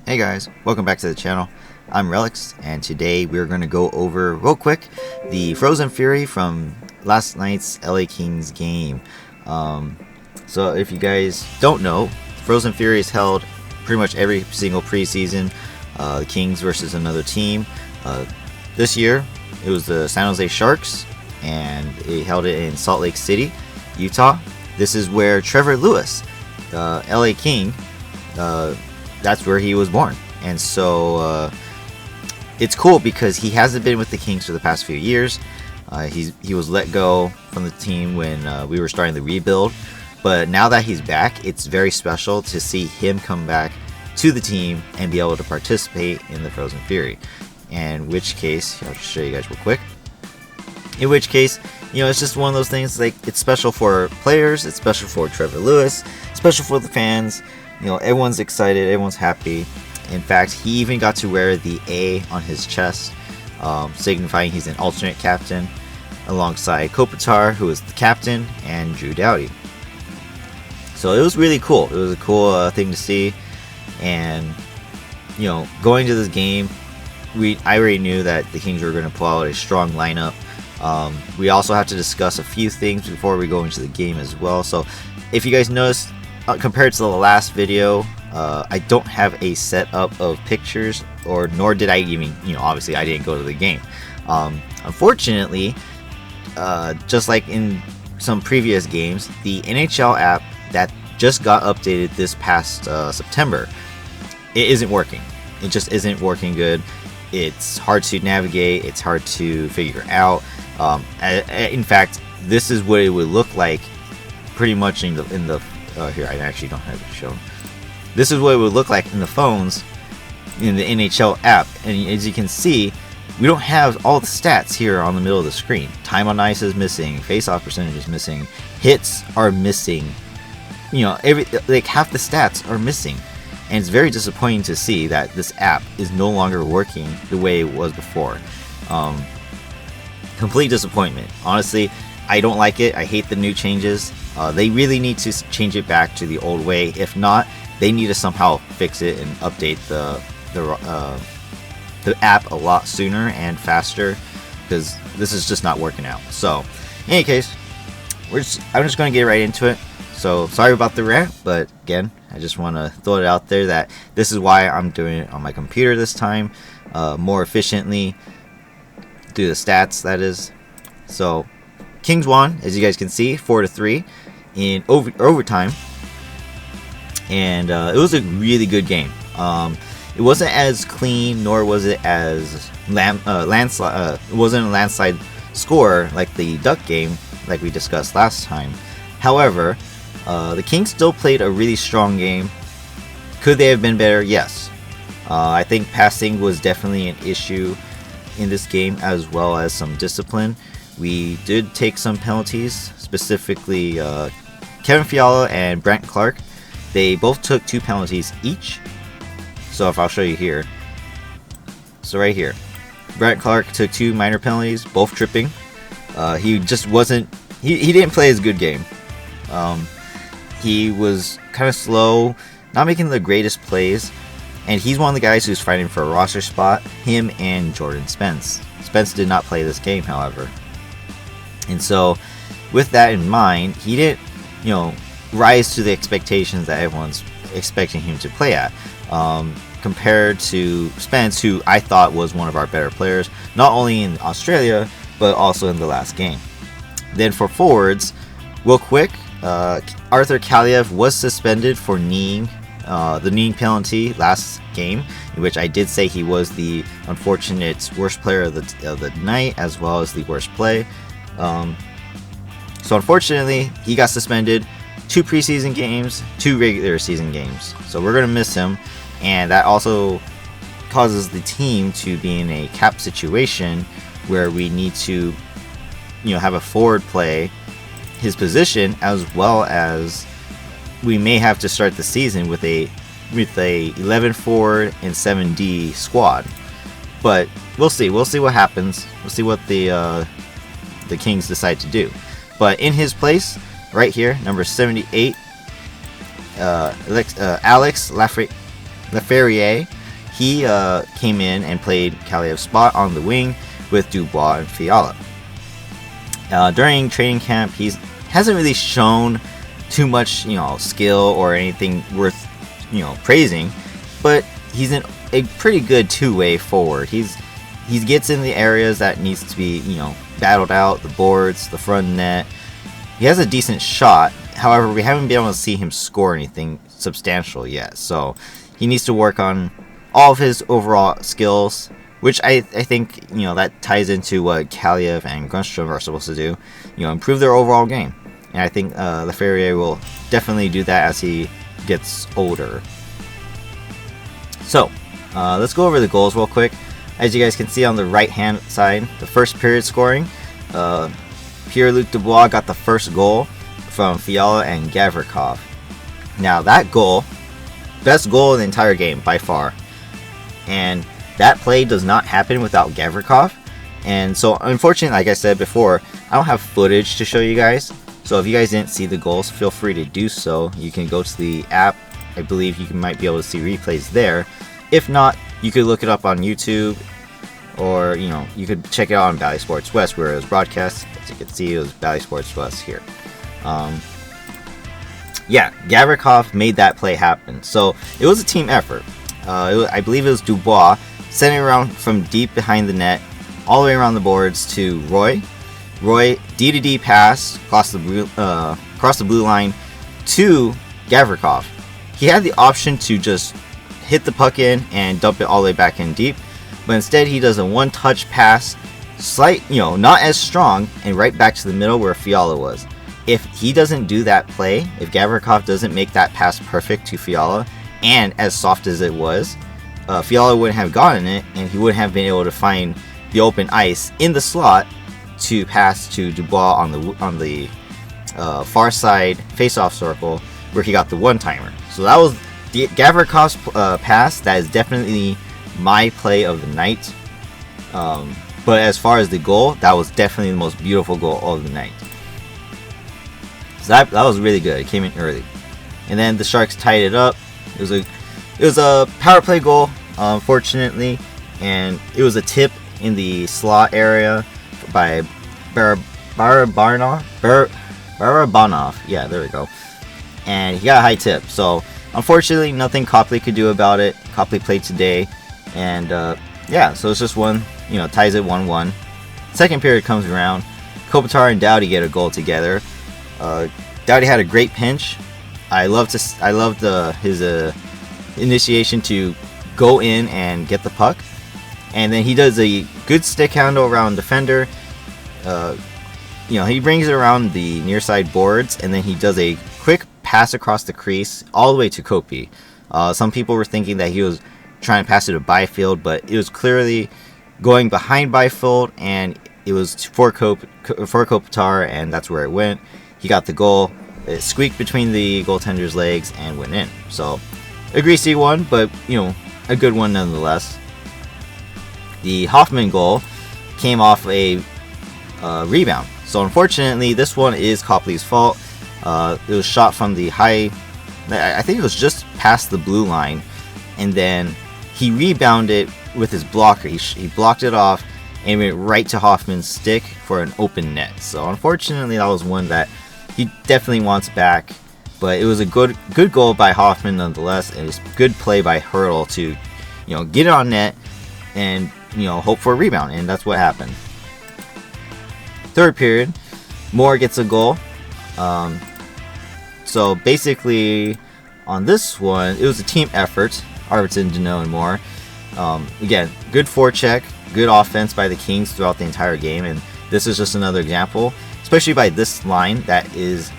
Hey guys, welcome back to the channel. I'm Relics, and today we're going to go over real quick the Frozen Fury from last night's LA Kings game. So if you guys don't know, Frozen Fury is held pretty much every single preseason. The Kings versus another team. This year it was the San Jose Sharks, and they held it in Salt Lake City, Utah. This is where Trevor Lewis, LA King, that's where he was born. And so it's cool because he hasn't been with the Kings for the past few years. He was let go from the team when we were starting the rebuild, but now that he's back, it's very special to see him come back to the team and be able to participate in the Frozen Fury. In which case, I'll just show you guys real quick. In which case, you know, it's just one of those things, like, it's special for players, it's special for Trevor Lewis, special for the fans. You know, everyone's excited, everyone's happy. In fact, he even got to wear the A on his chest, signifying he's an alternate captain, alongside Kopitar, who is the captain, and Doughty. So it was really cool. It was a cool thing to see. And, you know, going to this game, I already knew that the Kings were going to pull out a strong lineup. We also have to discuss a few things before we go into the game as well. So if you guys noticed, compared to the last video, I don't have a setup of pictures, nor did I even, you know, obviously I didn't go to the game. Unfortunately, just like in some previous games, the NHL app that just got updated this past September, it isn't working. It just isn't working good. It's hard to navigate, it's hard to figure out. In fact, this is what it would look like pretty much in the here, I actually don't have it shown. This is what it would look like in the phones in the NHL app, and as you can see, we don't have all the stats here on the middle of the screen. Time on ice is missing, face-off percentage is missing, hits are missing. You know, like half the stats are missing, and it's very disappointing to see that this app is no longer working the way it was before. Complete disappointment. Honestly, I don't like it. I hate the new changes. They really need to change it back to the old way. If not, they need to somehow fix it and update the app a lot sooner and faster, because this is just not working out. So, in any case, I'm just going to get right into it. So, sorry about the rant, but again, I just want to throw it out there that this is why I'm doing it on my computer this time, more efficiently, do the stats, that is. So, Kings won, as you guys can see, 4-3 in overtime, and it was a really good game. It wasn't as clean, nor was it as landslide. It wasn't a landslide score like the Duck game, like we discussed last time. However, the Kings still played a really strong game. Could they have been better? Yes. I think passing was definitely an issue in this game, as well as some discipline. We did take some penalties, specifically Kevin Fiala and Brandt Clarke. They both took 2 penalties each. So if I'll show you here. So right here, Brandt Clarke took 2 minor penalties, both tripping. He just wasn't, he didn't play his good game. He was kind of slow, not making the greatest plays. And he's one of the guys who's fighting for a roster spot, him and Jordan Spence. Spence did not play this game, however. And so, with that in mind, he didn't, you know, rise to the expectations that everyone's expecting him to play at. Compared to Spence, who I thought was one of our better players, not only in Australia, but also in the last game. Then for forwards, real quick, Arthur Kaliev was suspended for kneeing, the kneeing penalty last game, in which I did say he was the unfortunate worst player of the night, as well as the worst play. So unfortunately, he got suspended 2 preseason games, 2 regular season games. So we're going to miss him, and that also causes the team to be in a cap situation where we need to, you know, have a forward play his position, as well as we may have to start the season with a 11 forward and 7D squad. But we'll see. We'll see what happens. We'll see what the Kings decide to do. But in his place, right here, number 78, Alex Laferriere he came in and played Kaliev's spot on the wing with Dubois and Fiala. During training camp, he hasn't really shown too much, skill or anything worth, praising, but he's a pretty good two-way forward. He gets in the areas that needs to be, battled out, the boards, the front net. He has a decent shot. However, we haven't been able to see him score anything substantial yet. So he needs to work on all of his overall skills, which I think, that ties into what Kaliev and Grundstrom are supposed to do, improve their overall game. And I think Leferrier will definitely do that as he gets older. So, let's go over the goals real quick. As you guys can see on the right-hand side, the first period scoring, Pierre-Luc Dubois got the first goal from Fiala and Gavrikov. Now, that goal, best goal in the entire game by far. And that play does not happen without Gavrikov. And so, unfortunately, like I said before, I don't have footage to show you guys. So if you guys didn't see the goals, feel free to do so. You can go to the app. I believe you might be able to see replays there. If not, you could look it up on YouTube, or you could check it out on Bally Sports West, where it was broadcast. As you can see, it was Bally Sports West here. Yeah, Gavrikov made that play happen. So it was a team effort. I believe it was Dubois sending around from deep behind the net, all the way around the boards to Roy. Roy D-to-D pass across the blue line to Gavrikov. He had the option to just hit the puck in and dump it all the way back in deep, but instead he does a one-touch pass, not as strong, and right back to the middle where Fiala was. If he doesn't do that play, if Gavrikov doesn't make that pass perfect to Fiala, and as soft as it was, Fiala wouldn't have gotten it, and he wouldn't have been able to find the open ice in the slot to pass to Dubois on the far side face-off circle where he got the one-timer. So that was Gavrikov's pass. That is definitely my play of the night. But as far as the goal, that was definitely the most beautiful goal of the night. So that was really good. It came in early, and then the Sharks tied it up. It was a power play goal, unfortunately, and it was a tip in the slot area by Barabanov. Yeah, there we go. And he got a high tip. So unfortunately, nothing Copley could do about it. Copley played today, and yeah, so it's just one. Ties it 1-1. Second period comes around. Kopitar and Doughty get a goal together. Doughty had a great pinch. I loved his initiation to go in and get the puck, and then he does a good stick handle around defender. He brings it around the near side boards, and then he does a quick pass across the crease all the way to Kopi. Some people were thinking that he was trying to pass it to Byfield, but it was clearly going behind Byfield, and it was for Kopitar, and that's where it went. He got the goal. It squeaked between the goaltender's legs and went in. So a greasy one, but a good one nonetheless. The Hoffman goal came off a rebound. So unfortunately, this one is Copley's fault. It was shot from the high. I think it was just past the blue line, and then he rebounded with his blocker. He blocked it off and went right to Hoffman's stick for an open net. So unfortunately, that was one that he definitely wants back. But it was a good goal by Hoffman nonetheless, and it's good play by Hurdle to get it on net and hope for a rebound, and that's what happened. Third period, Moore gets a goal. So basically, on this one, it was a team effort. Arvidsson, Deneau, and Moore. Again, good forecheck, good offense by the Kings throughout the entire game, and this is just another example, especially by this line that is,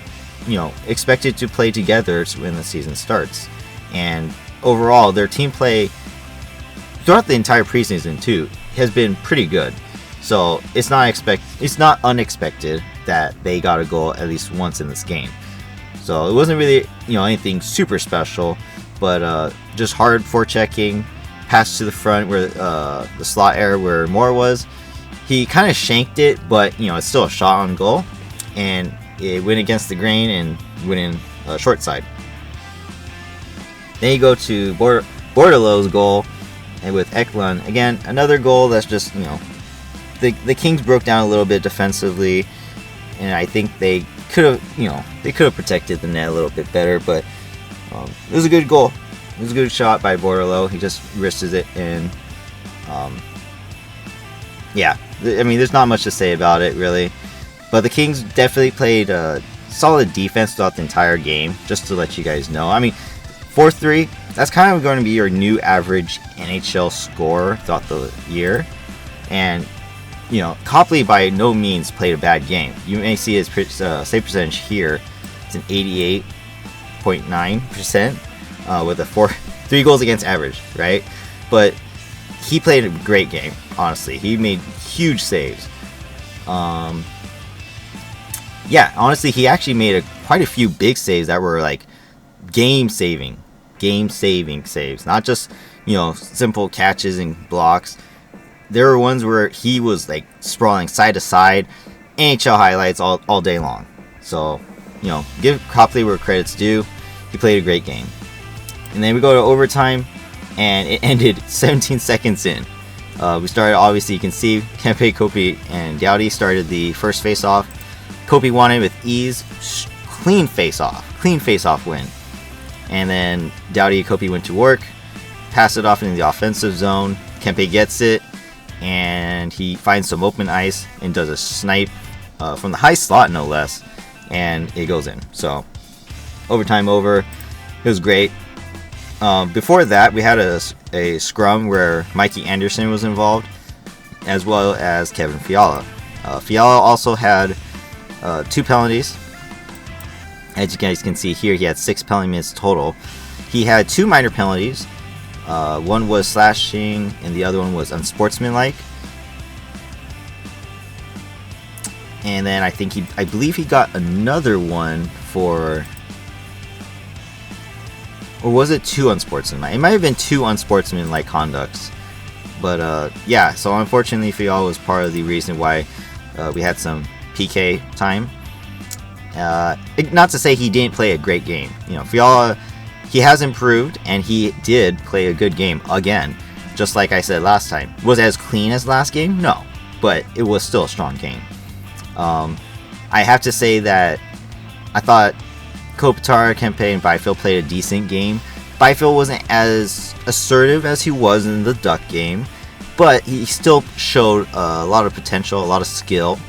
expected to play together when the season starts. And overall, their team play throughout the entire preseason too has been pretty good. So it's not unexpected that they got a goal at least once in this game. So it wasn't really anything super special, but just hard forechecking, pass to the front where the slot area where Moore was. He kind of shanked it, but it's still a shot on goal, and it went against the grain and went in short side. Then you go to Bordelot's goal. And with Eklund, again, another goal that's just, the Kings broke down a little bit defensively, and I think they could have protected the net a little bit better, but it was a good goal. It was a good shot by Moore-Danault. He just wristed it in. Yeah, I mean, there's not much to say about it, really. But the Kings definitely played solid defense throughout the entire game, just to let you guys know. I mean, 4-3, that's kind of going to be your new average NHL score throughout the year. And, Copley by no means played a bad game. You may see his save percentage here. It's an 88.9% with a 3 goals against average, right? But he played a great game, honestly. He made huge saves. Yeah, honestly, he actually made quite a few big saves that were like game-saving saves. Not just, simple catches and blocks. There were ones where he was like sprawling side to side, NHL highlights all day long. So, give Copley where credit's due. He played a great game. And then we go to overtime, and it ended 17 seconds in. We started, obviously, you can see Kempe, Kopi, and Doughty started the first face-off. Kopi won it with ease, clean face-off win. And then Doughty and Kopi went to work, passed it off into the offensive zone. Kempe gets it, and he finds some open ice and does a snipe from the high slot, no less, and it goes in. So, overtime over. It was great. Before that, we had a scrum where Mikey Anderson was involved, as well as Kevin Fiala. Fiala also had 2 penalties. As you guys can see here, he had 6 penalty minutes total. He had 2 minor penalties. One was slashing, and the other one was unsportsmanlike. And then I believe he got another one for, or was it 2 unsportsmanlike? It might have been 2 unsportsmanlike conducts. But yeah, so unfortunately, Fiala was part of the reason why we had some PK time. Not to say he didn't play a great game. Fiala, he has improved, and he did play a good game again. Just like I said last time. Was it as clean as last game? No. But it was still a strong game. I have to say that I thought Kopitar, Kempe, and Byfield played a decent game. Byfield wasn't as assertive as he was in the Duck game, but he still showed a lot of potential, a lot of skill,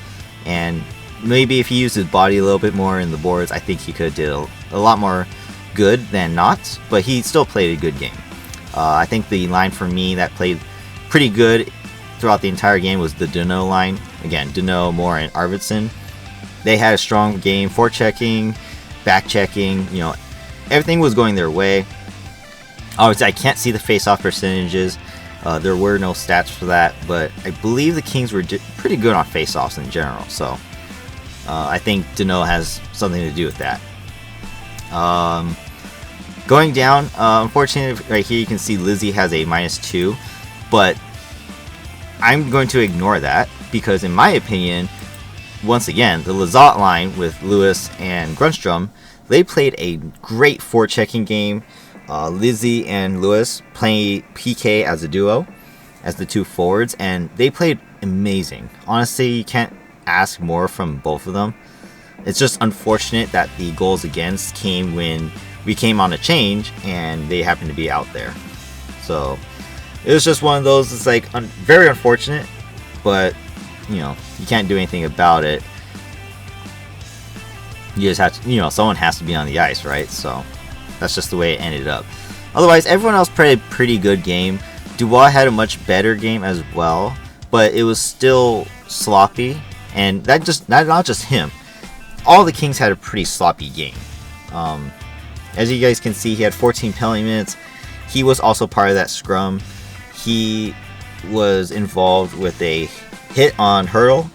and maybe if he used his body a little bit more in the boards, I think he could have did a lot more good than not, but he still played a good game. I think the line for me that played pretty good throughout the entire game was the Doughty line. Again, Doughty, Moore, and Arvidsson. They had a strong game, forechecking, back-checking, everything was going their way. Obviously, I can't see the face-off percentages. There were no stats for that, but I believe the Kings were pretty good on face-offs in general, so I think Doughty has something to do with that. Going down, unfortunately, right here you can see Lizzie has a -2, but I'm going to ignore that because, in my opinion, once again, the Lizotte line with Lewis and Grundstrom, they played a great forechecking game. Lizzie and Lewis play PK as a duo, as the 2 forwards, and they played amazing. Honestly, you can't ask more from both of them. It's just unfortunate that the goals against came when we came on a change and they happened to be out there. So it was just one of those. It's like very unfortunate, but you can't do anything about it. You just have to, someone has to be on the ice, right? So that's just the way it ended up. Otherwise, everyone else played a pretty good game. Dubois had a much better game as well, but it was still sloppy, and not just him. All the Kings had a pretty sloppy game. As you guys can see, he had 14 penalty minutes. He was also part of that scrum. He was involved with a hit on Hurdle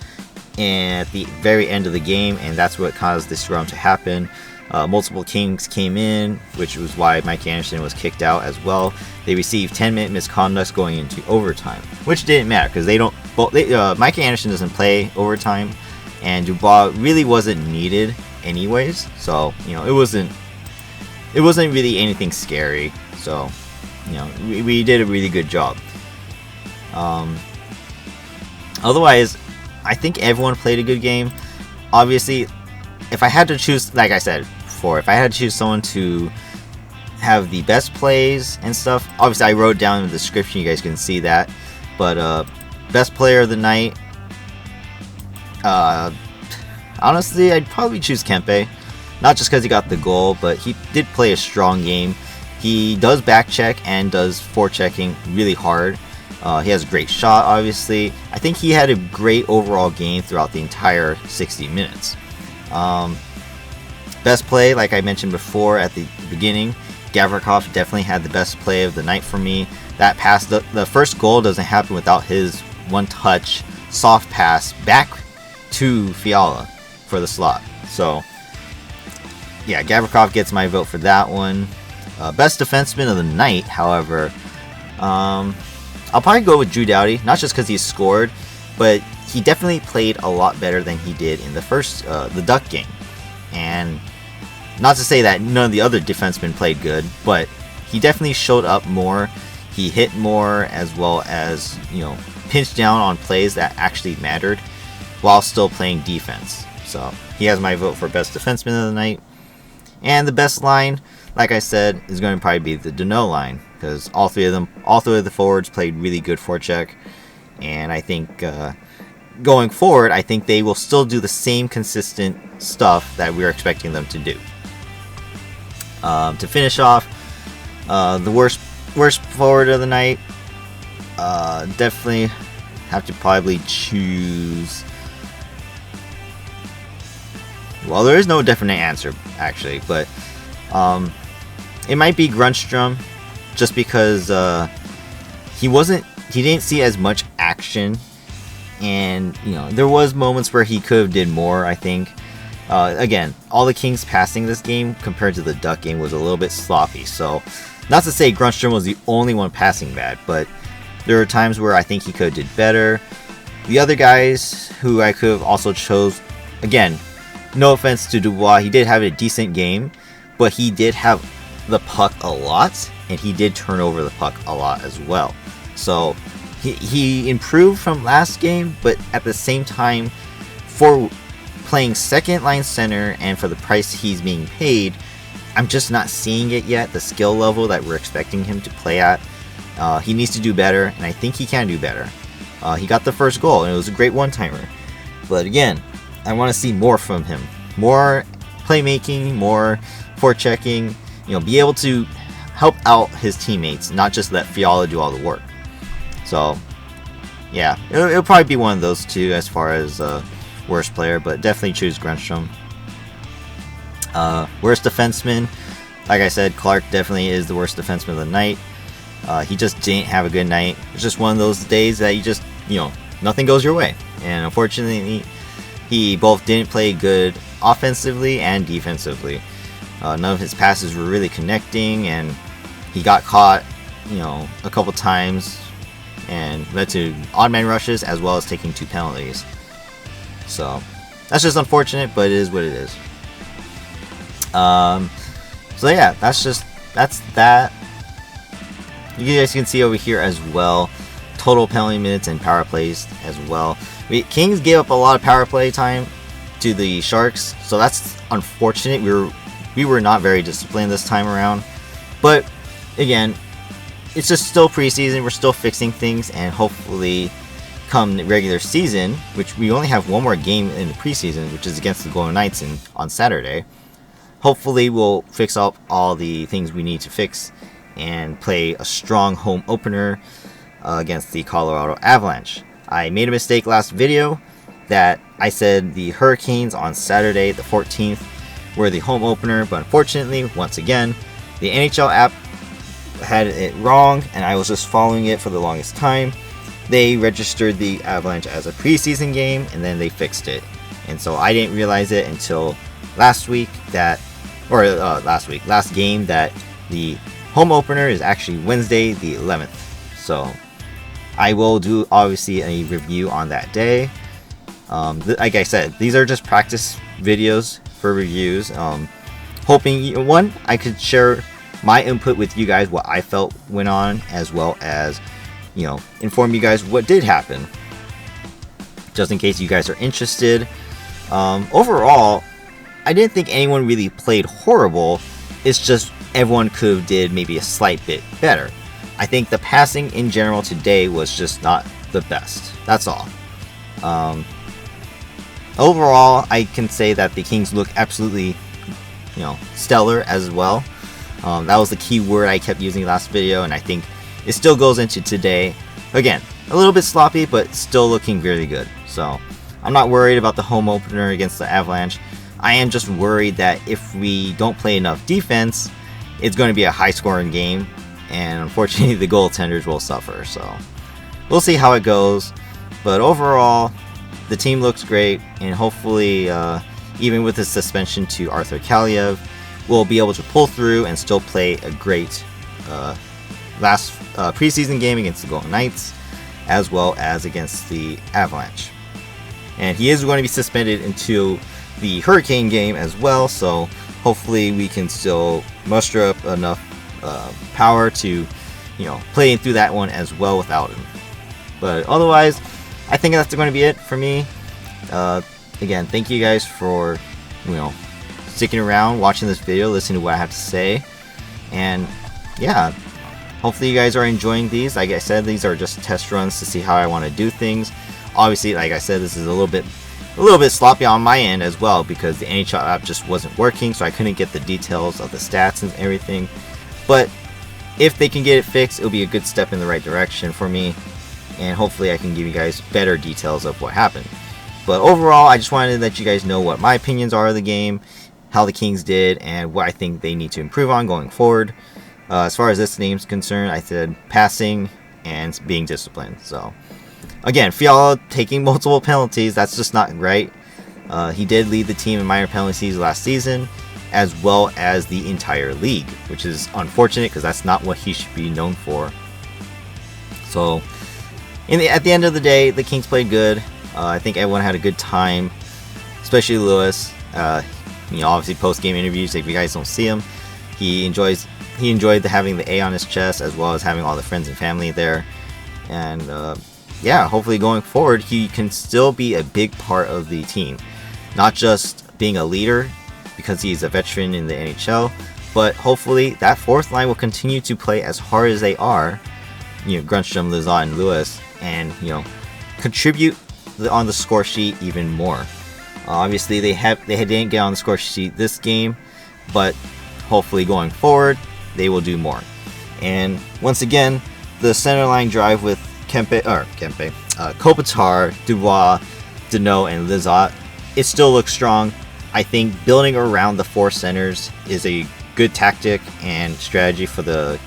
at the very end of the game, and that's what caused the scrum to happen. Multiple Kings came in, which was why Mike Anderson was kicked out as well. They received 10-minute misconducts going into overtime, which didn't matter because Mike Anderson doesn't play overtime, and Dubois really wasn't needed anyways. So it wasn't really anything scary. So we did a really good job. Otherwise, I think everyone played a good game. Obviously, if I had to choose, like I said before, if I had to choose someone to have the best plays and stuff, obviously I wrote down in the description, you guys can see that. But best player of the night, honestly, I'd probably choose Kempe. Not just because he got the goal, but he did play a strong game. He does back check and does forechecking really hard. He has a great shot, obviously. I think he had a great overall game throughout the entire 60 minutes. Best play, like I mentioned before at the beginning, Gavrikov definitely had the best play of the night for me. That pass, the first goal doesn't happen without his one-touch, soft pass back to Fiala for the slot. So, yeah, Gavrikov gets my vote for that one. Best defenseman of the night, however, I'll probably go with Doughty, not just because he scored, but he definitely played a lot better than he did in the first, the Duck game. And not to say that none of the other defensemen played good, but he definitely showed up more. He hit more, as well as, pinched down on plays that actually mattered while still playing defense. So he has my vote for best defenseman of the night. And the best line, like I said, is going to probably be the Moore-Danault line, because all three of the forwards played really good forecheck. And I think going forward, I think they will still do the same consistent stuff that we're expecting them to do. To finish off, the worst forward of the night, definitely have to probably choose. Well, there is no definite answer actually, but it might be Grundstrom, just because he didn't see as much action, and there was moments where he could have did more. I think again, all the Kings passing this game compared to the Duck game was a little bit sloppy. So, not to say Grundstrom was the only one passing bad, but there are times where I think he could have did better. The other guys who I could have also chose, again, no offense to Dubois, he did have a decent game, but he did have the puck a lot, and he did turn over the puck a lot as well. So he improved from last game, but at the same time, for playing second line center and for the price he's being paid, I'm just not seeing it yet, the skill level that we're expecting him to play at. He needs to do better, and I think he can do better. He got the first goal, and it was a great one-timer. But again, I want to see more from him. More playmaking, more forechecking, be able to help out his teammates, not just let Fiala do all the work. So, yeah, it'll probably be one of those two as far as worst player, but definitely choose Grundstrom. Worst defenseman, like I said, Clarke definitely is the worst defenseman of the night. He just didn't have a good night. It's just one of those days that you just, nothing goes your way. And unfortunately, he both didn't play good offensively and defensively. None of his passes were really connecting, and he got caught, a couple times, and led to odd man rushes as well as taking 2 penalties. So that's just unfortunate, but it is what it is. So yeah, that's that. You guys can see over here as well, total penalty minutes and power plays as well. Kings gave up a lot of power play time to the Sharks, so that's unfortunate. We were not very disciplined this time around, but again, it's just still preseason. We're still fixing things, and hopefully come the regular season, which we only have one more game in the preseason, which is against the Golden Knights on Saturday. Hopefully we'll fix up all the things we need to fix and play a strong home opener against the Colorado Avalanche. I made a mistake last video that I said the Hurricanes on Saturday the 14th were the home opener, but unfortunately, once again, the NHL app had it wrong, and I was just following it for the longest time. They registered the Avalanche as a preseason game, and then they fixed it. And so I didn't realize it until last game, that the home opener is actually Wednesday the 11th. So I will do obviously a review on that day. Like I said, these are just practice videos for reviews. Hoping I could share my input with you guys, what I felt went on, as well as inform you guys what did happen, just in case you guys are interested. Overall, I didn't think anyone really played horrible. It's just everyone could have did maybe a slight bit better. I think the passing in general today was just not the best. That's all. Overall, I can say that the Kings look absolutely, stellar as well. That was the key word I kept using last video, and I think it still goes into today. Again, a little bit sloppy, but still looking very good. So I'm not worried about the home opener against the Avalanche. I am just worried that if we don't play enough defense, it's going to be a high-scoring game, and unfortunately the goaltenders will suffer. So we'll see how it goes. But overall, the team looks great, and hopefully, even with the suspension to Arthur Kaliev, we'll be able to pull through and still play a great last preseason game against the Golden Knights, as well as against the Avalanche. And he is going to be suspended into the Hurricane game as well, so hopefully we can still muster up enough power to, play through that one as well without him. But otherwise, I think that's going to be it for me. Again, thank you guys for, sticking around, watching this video, listening to what I have to say. And yeah, hopefully you guys are enjoying these. Like I said, these are just test runs to see how I want to do things. Obviously, like I said, this is a little bit sloppy on my end as well, because the NHL app just wasn't working, so I couldn't get the details of the stats and everything. But if they can get it fixed, it'll be a good step in the right direction for me, and hopefully I can give you guys better details of what happened. But overall, I just wanted to let you guys know what my opinions are of the game, how the Kings did, and what I think they need to improve on going forward. As far as this game is concerned, I said passing and being disciplined. So again, Fiala taking multiple penalties, that's just not right. He did lead the team in minor penalties last season, as well as the entire league, which is unfortunate because that's not what he should be known for. So at the end of the day, the Kings played good. I think everyone had a good time, especially Lewis. Obviously post-game interviews, if you guys don't see him, he enjoyed having the A on his chest, as well as having all the friends and family there. And yeah, hopefully going forward, he can still be a big part of the team, not just being a leader because he's a veteran in the NHL, but hopefully that fourth line will continue to play as hard as they are, Grundstrom, Lizotte, and Lewis, and contribute on the score sheet even more. Obviously, they didn't get on the score sheet this game, but hopefully going forward, they will do more. And once again, the center line drive with Kempe, Kopitar, Dubois, Moore-Danault, and Lizotte, it still looks strong. I think building around the four centers is a good tactic and strategy for the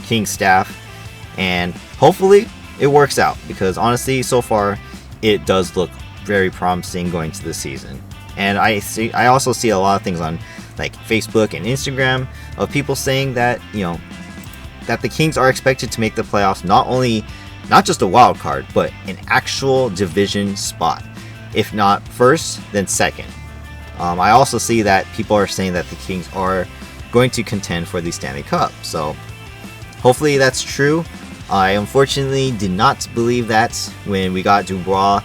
Kings staff, and hopefully it works out, because honestly, so far it does look very promising going to the season. And I also see a lot of things on like Facebook and Instagram of people saying that that the Kings are expected to make the playoffs, not just a wild card, but an actual division spot. If not first, then second. I also see that people are saying that the Kings are going to contend for the Stanley Cup. So hopefully that's true. I unfortunately did not believe that when we got Dubois,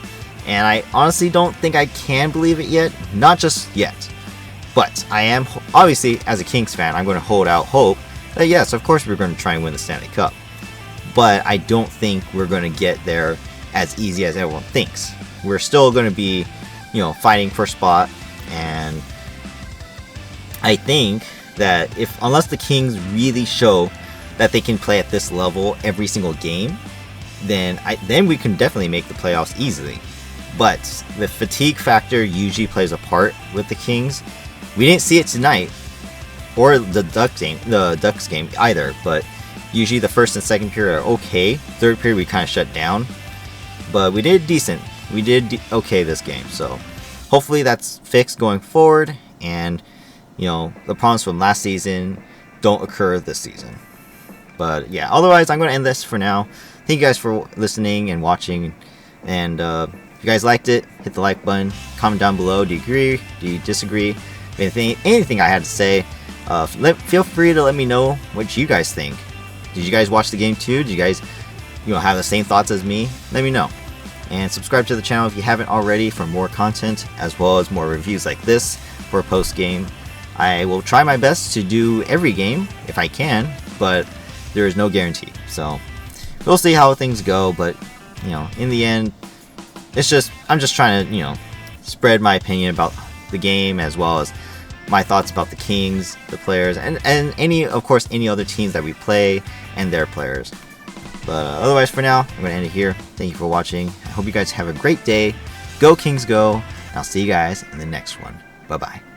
and I honestly don't think I can believe it yet. Not just yet. But I am, obviously, as a Kings fan, I'm going to hold out hope that yes, of course we're going to try and win the Stanley Cup. But I don't think we're going to get there as easy as everyone thinks. We're still going to be, fighting for spot. And I think that unless the Kings really show that they can play at this level every single game, then we can definitely make the playoffs easily. But the fatigue factor usually plays a part with the Kings. We didn't see it tonight, or the Ducks game either, but usually the first and second period are okay. Third period we kind of shut down, but we did decent. We did okay this game, so hopefully that's fixed going forward, and the problems from last season don't occur this season. But yeah, otherwise I'm going to end this for now. Thank you guys for listening and watching, and if you guys liked it, hit the like button, comment down below. Do you agree? Do you disagree? Anything I had to say, feel free to let me know what you guys think. Did you guys watch the game too? Did you guys have the same thoughts as me, let me know. And subscribe to the channel if you haven't already for more content, as well as more reviews like this for post game. I will try my best to do every game if I can, but there is no guarantee. So we'll see how things go. But in the end, I'm just trying to spread my opinion about the game, as well as my thoughts about the Kings, the players, and any other teams that we play and their players. But otherwise, for now, I'm going to end it here. Thank you for watching. I hope you guys have a great day. Go Kings, go. And I'll see you guys in the next one. Bye-bye.